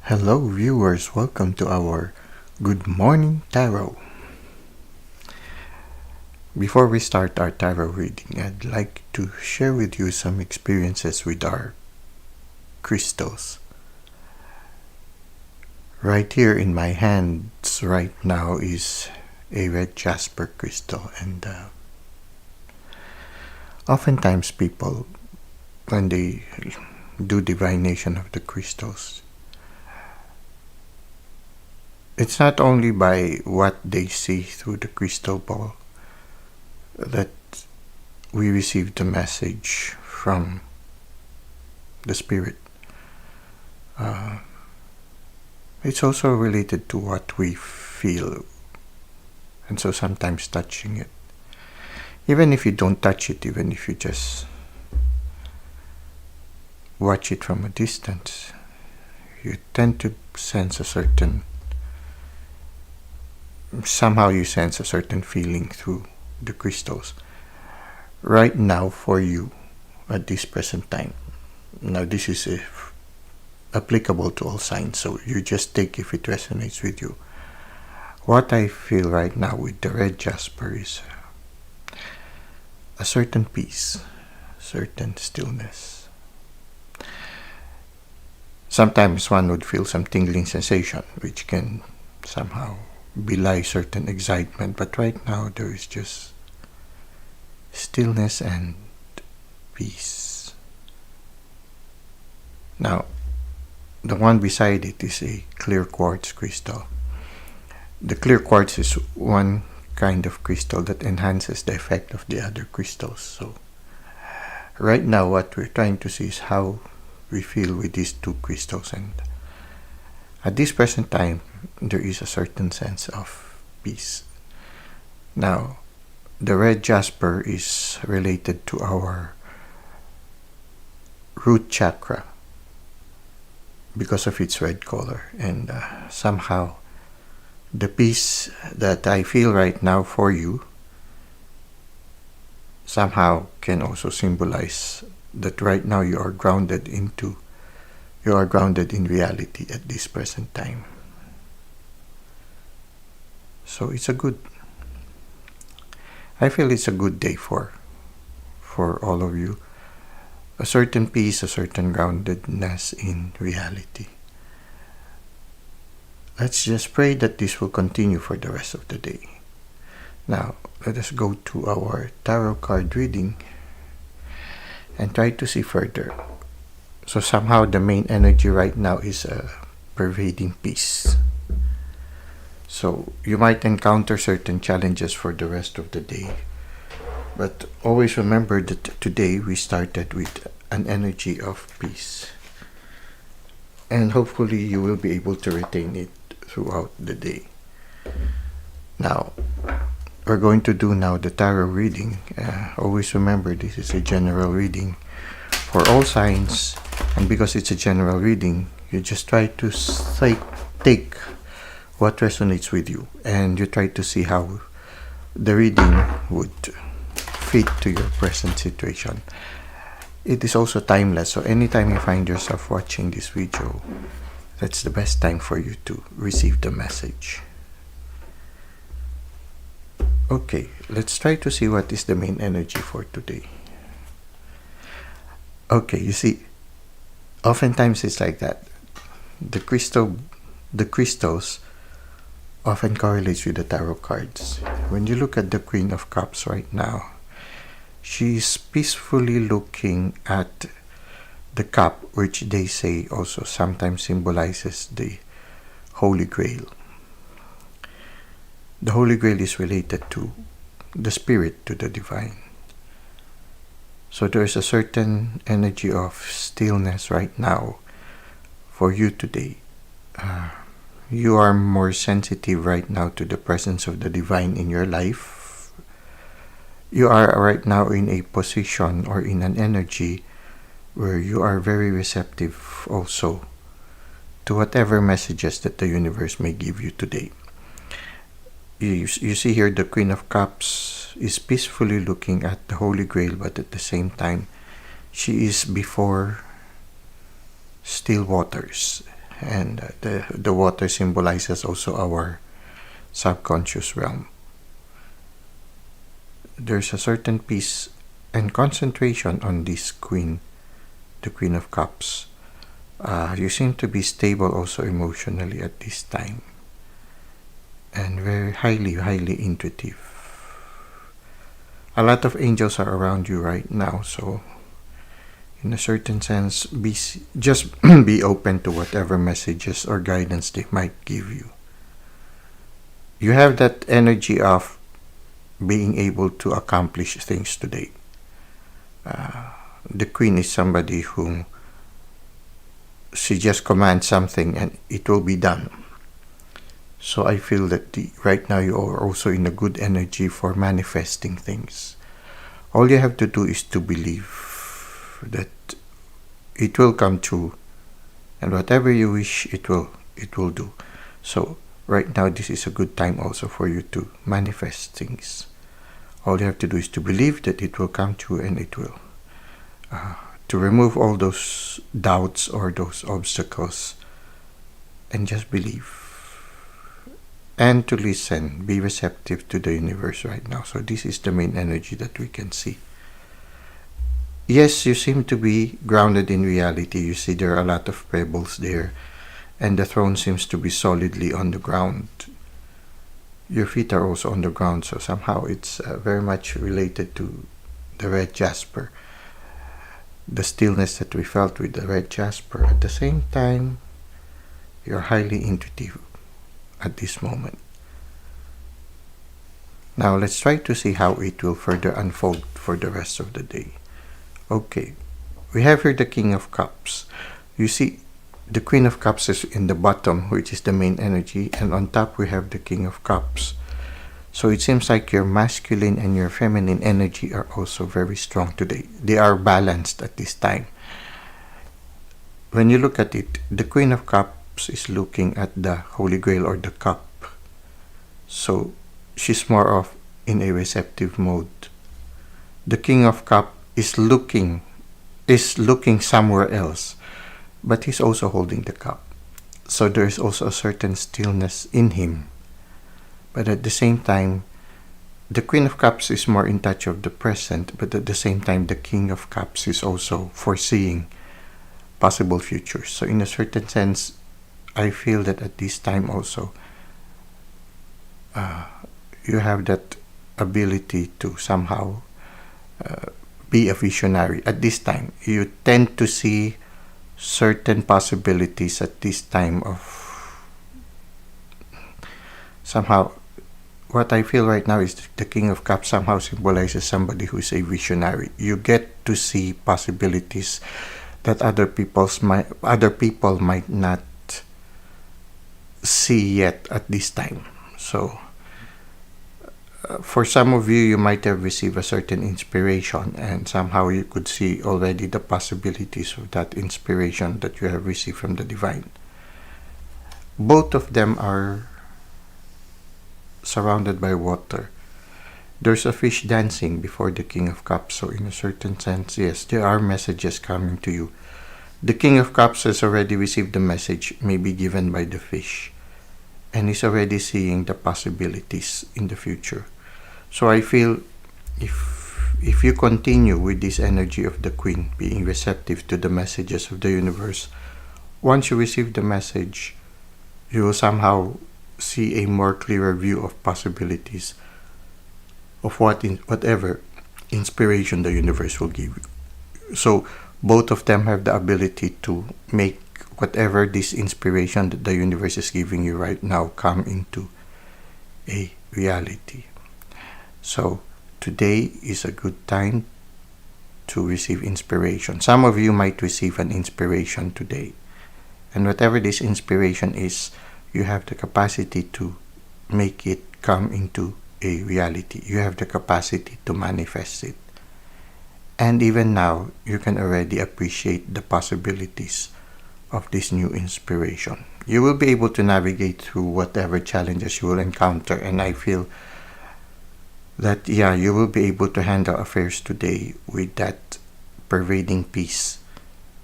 Hello, viewers. Welcome to our Good Morning Tarot. Before we start our tarot reading, I'd like to share with you some experiences with our crystals. Right here in my hands right now is a red jasper crystal, and oftentimes people, when they do divination of the crystals, it's not only by what they see through the crystal ball that we receive the message from the spirit. It's also related to what we feel, and so sometimes touching it. Even if you don't touch it, even if you just watch it from a distance, you tend to sense somehow you sense a certain feeling through the crystals. Right now for you, at this present time. Now this is applicable to all signs, so you just take if it resonates with you. What I feel right now with the red jasper is a certain peace, certain stillness. Sometimes one would feel some tingling sensation, which can somehow belie certain excitement, but right now there is just stillness and peace. Now, the one beside it is a clear quartz crystal. The clear quartz is one kind of crystal that enhances the effect of the other crystals. So, right now what we're trying to see is how we feel with these two crystals, and at this present time there is a certain sense of peace. Now, the red jasper is related to our root chakra because of its red color, and somehow the peace that I feel right now for you somehow can also symbolize that right now you are grounded in reality at this present time. So I feel it's a good day for all of you. A certain peace, a certain groundedness in reality. Let's just pray that this will continue for the rest of the day. Now, let us go to our tarot card reading and try to see further. So somehow the main energy right now is a pervading peace. So you might encounter certain challenges for the rest of the day, but always remember that today we started with an energy of peace, and hopefully you will be able to retain it throughout the day. Now, we're going to do now the tarot reading. Always remember this is a general reading for all signs, and because it's a general reading, you just try to take what resonates with you, and you try to see how the reading would fit to your present situation. It is also timeless, so anytime you find yourself watching this video, that's the best time for you to receive the message. Okay, let's try to see what is the main energy for today. Okay, you see, oftentimes it's like that. The crystals often correlates with the tarot cards. When you look at the Queen of Cups right now, she's peacefully looking at the cup, which they say also sometimes symbolizes the Holy Grail. The Holy Grail is related to the spirit, to the divine. So there's a certain energy of stillness right now for you today. You are more sensitive right now to the presence of the divine in your life. You are right now in a position or in an energy where you are very receptive also to whatever messages that the universe may give you today. You see here the Queen of Cups is peacefully looking at the Holy Grail, but at the same time she is before still waters, and the water symbolizes also our subconscious realm. There's a certain peace and concentration on this queen, the Queen of Cups. You seem to be stable also emotionally at this time, and very highly intuitive. A lot of angels are around you right now, so in a certain sense, just be open to whatever messages or guidance they might give you. You have that energy of being able to accomplish things today. The Queen is somebody who she just commands something and it will be done. So I feel that right now you are also in a good energy for manifesting things. All you have to do is to believe that it will come true, and whatever you wish, it will do. So right now this is a good time also for you to manifest things. All you have to do is to believe that it will come true, and it will. To remove all those doubts or those obstacles, and just believe. And to listen, be receptive to the universe right now. So this is the main energy that we can see. Yes, you seem to be grounded in reality. You see there are a lot of pebbles there, and the throne seems to be solidly on the ground. Your feet are also on the ground, so somehow it's very much related to the red jasper. The stillness that we felt with the red jasper. At the same time, you're highly intuitive at this moment. Now let's try to see how it will further unfold for the rest of the day. Okay, we have here the King of Cups. You see, the Queen of Cups is in the bottom, which is the main energy, and on top we have the King of Cups. So it seems like your masculine and your feminine energy are also very strong today. They are balanced at this time. When you look at it, the Queen of Cups is looking at the Holy Grail or the cup. So she's more of in a receptive mode. The King of Cups is looking somewhere else, but he's also holding the cup. So there's also a certain stillness in him. But at the same time, the Queen of Cups is more in touch of the present, but at the same time, the King of Cups is also foreseeing possible futures. So in a certain sense, I feel that at this time also, you have that ability to somehow be a visionary. At this time, you tend to see certain possibilities at this time of somehow. What I feel right now is the King of Cups somehow symbolizes somebody who is a visionary. You get to see possibilities that other people might not see yet at this time. So for some of you, you might have received a certain inspiration, and somehow you could see already the possibilities of that inspiration that you have received from the divine. Both of them are surrounded by water. There's a fish dancing before the King of Cups, so in a certain sense, yes, there are messages coming to you. The King of Cups has already received the message, maybe given by the fish, and is already seeing the possibilities in the future. So I feel if you continue with this energy of the Queen, being receptive to the messages of the universe, once you receive the message, you will somehow see a more clearer view of possibilities of whatever inspiration the universe will give you. So both of them have the ability to make whatever this inspiration that the universe is giving you right now come into a reality. So today is a good time to receive inspiration. Some of you might receive an inspiration today, and whatever this inspiration is, you have the capacity to make it come into a reality. You have the capacity to manifest it. And even now, you can already appreciate the possibilities of this new inspiration. You will be able to navigate through whatever challenges you will encounter, and I feel that, you will be able to handle affairs today with that pervading peace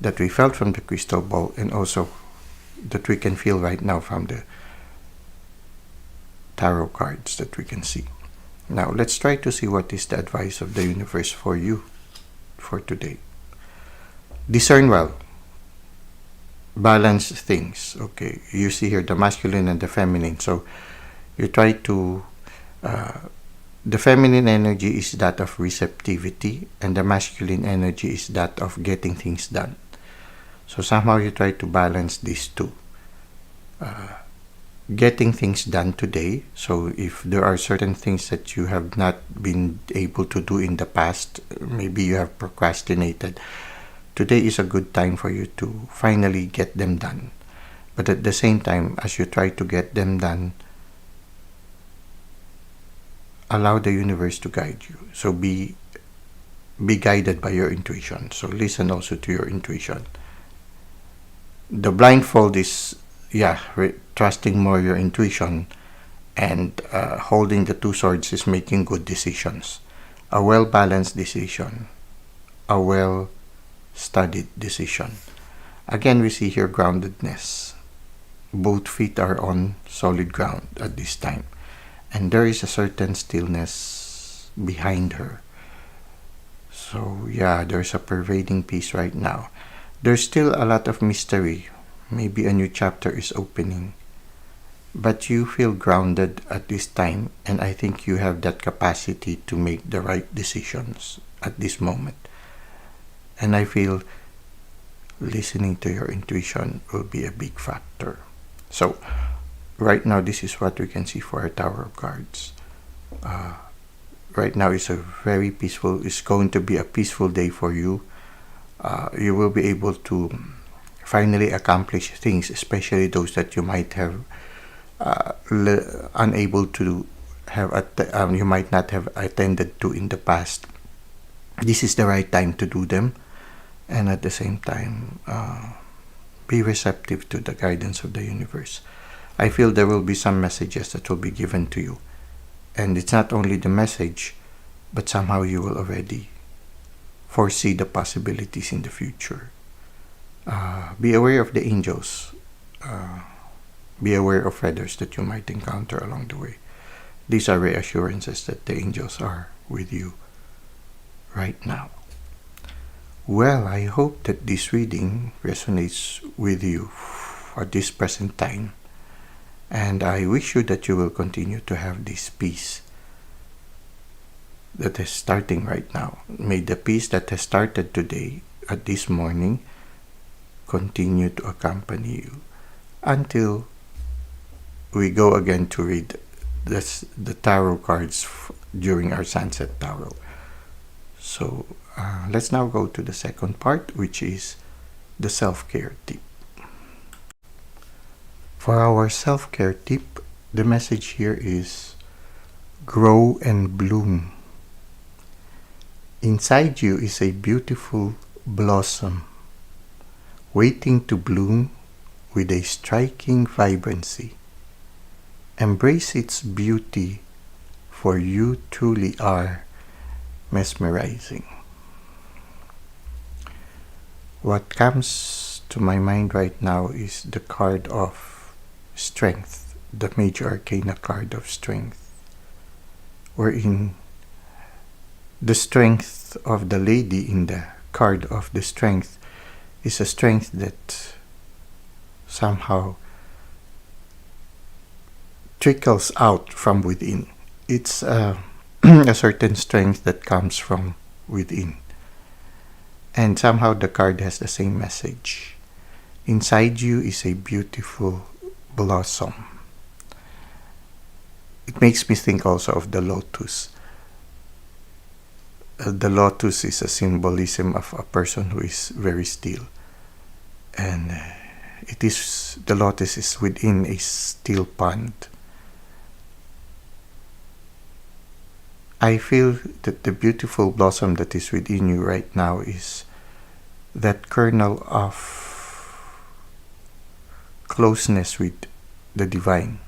that we felt from the crystal ball, and also that we can feel right now from the tarot cards that we can see. Now, let's try to see what is the advice of the universe for you for today. Discern well. Balance things. Okay, you see here the masculine and the feminine. So, you try to... the feminine energy is that of receptivity, and the masculine energy is that of getting things done. So, somehow you try to balance these two. Getting things done today. So if there are certain things that you have not been able to do in the past, maybe you have procrastinated, today is a good time for you to finally get them done. But at the same time, as you try to get them done, allow the universe to guide you. So be guided by your intuition. So listen also to your intuition. The blindfold is trusting more your intuition, and holding the two swords is making good decisions. A well-balanced decision. A well-studied decision. Again, we see here groundedness. Both feet are on solid ground at this time. And there is a certain stillness behind her. So there's a pervading peace right now. There's still a lot of mystery. Maybe a new chapter is opening. But you feel grounded at this time, and I think you have that capacity to make the right decisions at this moment. And I feel listening to your intuition will be a big factor. So, right now, this is what we can see for our Tower of Cards. Right now is a very peaceful, it's going to be a peaceful day for you. You will be able to finally accomplish things, especially those that you might have unable to have, you might not have attended to in the past. This is the right time to do them, and at the same time, be receptive to the guidance of the universe. I feel there will be some messages that will be given to you, and it's not only the message, but somehow you will already foresee the possibilities in the future. Be aware of the angels. Be aware of feathers that you might encounter along the way. These are reassurances that the angels are with you right now. Well, I hope that this reading resonates with you at this present time. And I wish you that you will continue to have this peace that is starting right now. May the peace that has started today, at this morning, continue to accompany you until we go again to read the tarot cards during our sunset tarot. So let's now go to the second part, which is the self-care tip. For our self-care tip, the message here is grow and bloom. Inside you is a beautiful blossom waiting to bloom with a striking vibrancy. Embrace its beauty, for you truly are mesmerizing. What comes to my mind right now is the card of strength, the major arcana card of strength, wherein the strength of the lady in the card of the strength is a strength that somehow trickles out from within. It's a certain strength that comes from within. And somehow the card has the same message. Inside you is a beautiful blossom. It makes me think also of the lotus. The lotus is a symbolism of a person who is very still. And the lotus is within a still pond. I feel that the beautiful blossom that is within you right now is that kernel of closeness with the divine.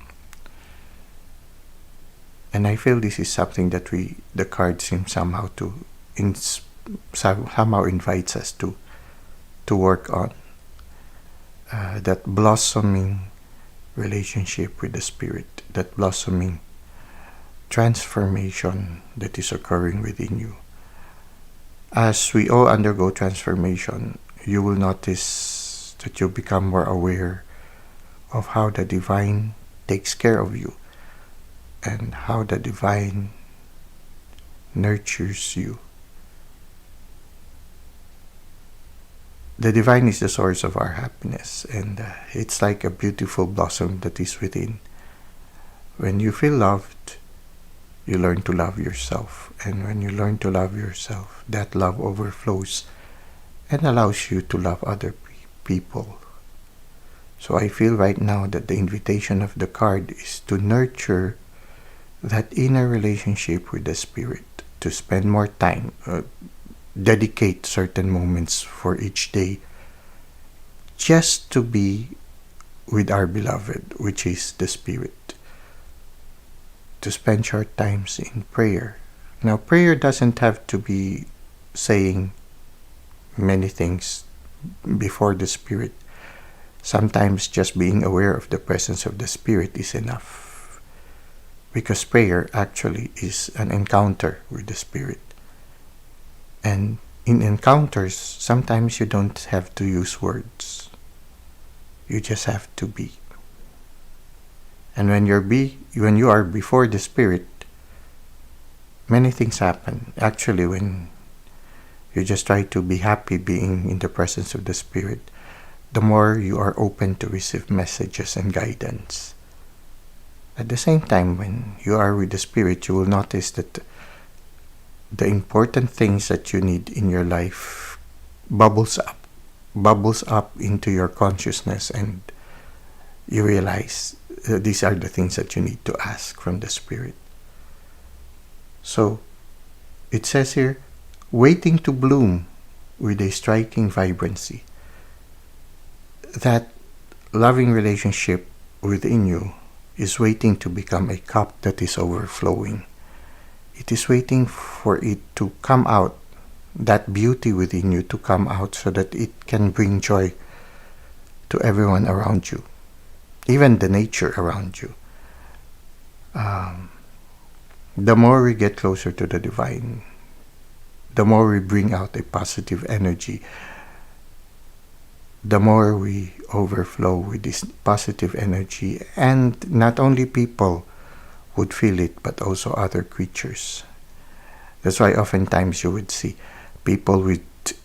And I feel this is something that the card seems somehow somehow invites us to work on. that blossoming relationship with the Spirit, that blossoming transformation that is occurring within you. As we all undergo transformation, you will notice that you become more aware of how the divine takes care of you and how the divine nurtures you. The divine is the source of our happiness, and it's like a beautiful blossom that is within. When you feel loved, you learn to love yourself, and when you learn to love yourself, that love overflows and allows you to love other people. So I feel right now that the invitation of the card is to nurture that inner relationship with the Spirit, to spend more time, dedicate certain moments for each day just to be with our beloved, which is the Spirit. To spend short times in prayer. Now, prayer doesn't have to be saying many things before the Spirit. Sometimes just being aware of the presence of the Spirit is enough. Because prayer actually is an encounter with the Spirit. And in encounters, sometimes you don't have to use words. You just have to be. And when you are before the Spirit, many things happen. Actually, when you just try to be happy being in the presence of the Spirit, the more you are open to receive messages and guidance. At the same time, when you are with the Spirit, you will notice that the important things that you need in your life bubbles up into your consciousness, and you realize these are the things that you need to ask from the Spirit. So, it says here, waiting to bloom with a striking vibrancy. That loving relationship within you is waiting to become a cup that is overflowing. It is waiting for it to come out, that beauty within you to come out, so that it can bring joy to everyone around you, even the nature around you. The more we get closer to the divine, the more we bring out a positive energy, the more we overflow with this positive energy, and not only people would feel it, but also other creatures. That's why oftentimes you would see people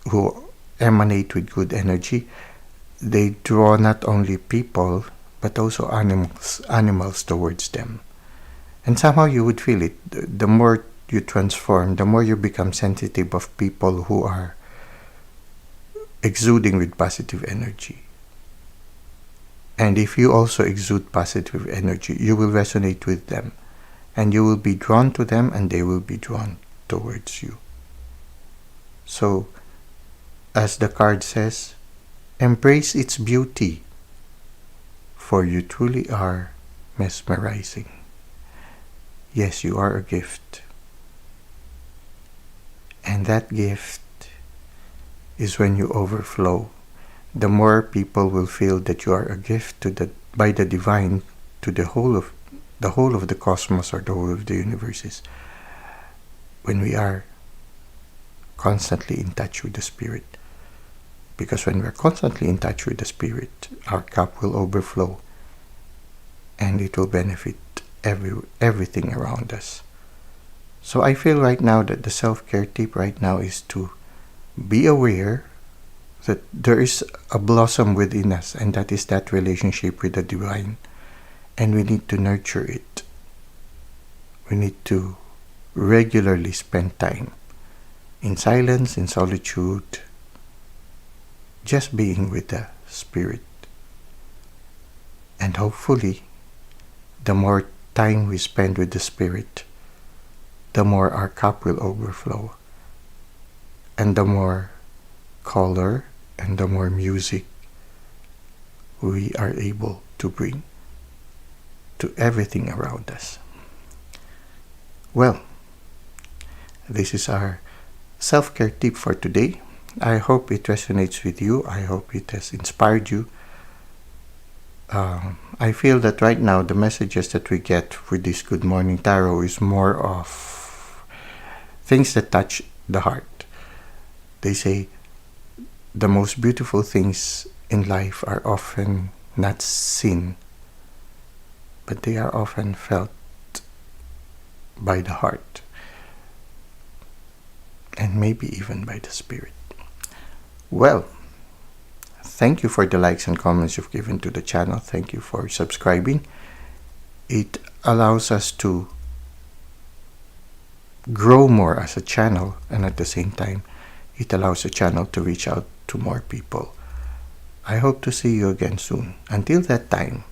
who emanate with good energy. They draw not only people, but also animals towards them. And somehow you would feel it. The more you transform, the more you become sensitive of people who are exuding with positive energy. And if you also exude positive energy, you will resonate with them, and you will be drawn to them, and they will be drawn towards you. So, as the card says, embrace its beauty, for you truly are mesmerizing. Yes, you are a gift. And that gift is when you overflow. The more people will feel that you are a gift by the divine to the whole of the cosmos, or the whole of the universes, when we are constantly in touch with the Spirit. Because when we're constantly in touch with the Spirit, our cup will overflow, and it will benefit everything around us. So I feel right now that the self-care tip right now is to be aware that there is a blossom within us, and that is that relationship with the divine, and we need to nurture it. We need to regularly spend time in silence, in solitude, just being with the Spirit. And hopefully, the more time we spend with the Spirit, the more our cup will overflow, and the more color and the more music we are able to bring to everything around us. Well, this is our self-care tip for today. I hope it resonates with you. I hope it has inspired you I feel that right now the messages that we get with this Good Morning Tarot is more of things that touch the heart. They say the most beautiful things in life are often not seen, but they are often felt by the heart, and maybe even by the spirit. Well, thank you for the likes and comments you've given to the channel. Thank you for subscribing. It allows us to grow more as a channel, and at the same time, it allows the channel to reach out to more people. I hope to see you again soon. Until that time,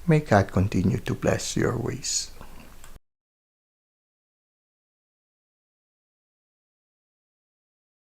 may God continue to bless your ways.